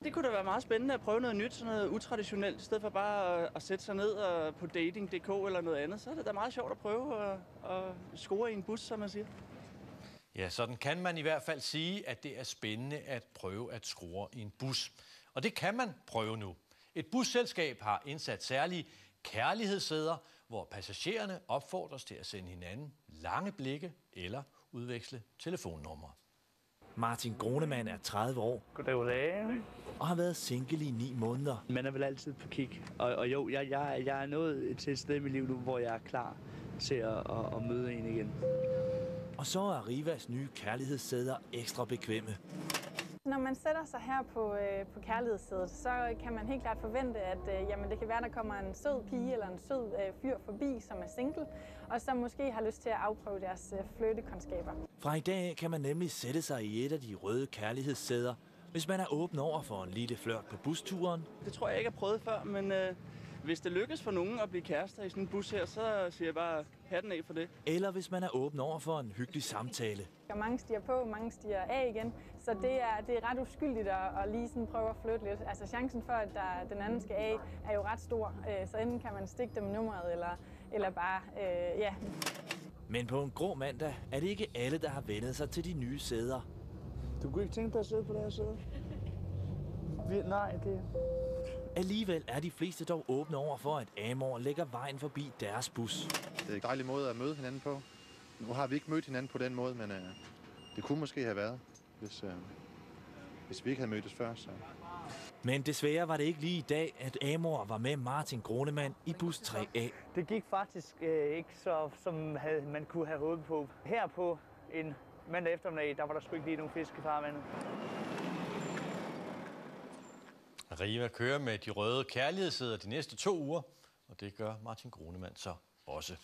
Det kunne da være meget spændende at prøve noget nyt, sådan noget utraditionelt, i stedet for bare at sætte sig ned og på dating.dk eller noget andet. Så er det da meget sjovt at prøve at score i en bus, som man siger. Ja, sådan kan man i hvert fald sige, at det er spændende at prøve at score i en bus. Og det kan man prøve nu. Et busselskab har indsat særlige kærlighedssæder, hvor passagererne opfordres til at sende hinanden lange blikke eller udveksle telefonnumre. Martin Gronemann er 30 år Goddag. og har været single i 9 måneder. Man er vel altid på kig. Og jo, jeg er nået til et sted i mit liv nu, hvor jeg er klar til at møde en igen. Og så er Arrivas nye kærlighedssæder ekstra bekvemme. Når man sætter sig her på kærlighedssædet, så kan man helt klart forvente, at det kan være, der kommer en sød pige eller en sød fyr forbi, som er single, og som måske har lyst til at afprøve deres flirtekundskaber. Fra i dag kan man nemlig sætte sig i et af de røde kærlighedssæder, hvis man er åben over for en lille flørt på busturen. Det tror jeg ikke har prøvet før, men hvis det lykkes for nogen at blive kærester i sådan en bus her, så siger jeg bare hatten af for det. Eller hvis man er åben over for en hyggelig samtale. Og mange stiger på, mange stiger af igen, så det er ret uskyldigt at lige sådan prøve at flytte lidt. Altså chancen for, at den anden skal af, er jo ret stor, så enten kan man stikke dem nummeret, eller bare, ja. Men på en grå mandag er det ikke alle, der har vendet sig til de nye sæder. Du kunne ikke tænke dig at sidde på det her sæde? Nej, det... Alligevel er de fleste dog åbne over for, at Amor lægger vejen forbi deres bus. Det er en dejlig måde at møde hinanden på. Nu har vi ikke mødt hinanden på den måde, men det kunne måske have været, hvis vi ikke havde mødtes før. Så. Men desværre var det ikke lige i dag, at Amor var med Martin Gronemann i bus 3A. Det gik faktisk ikke så, som man kunne have håbet på. Her på en mandag eftermiddag, der var der sgu ikke lige nogen fisk i farvandet. Arriva kører med de røde kærlighedssæder de næste 2 uger, og det gør Martin Gronemann så også.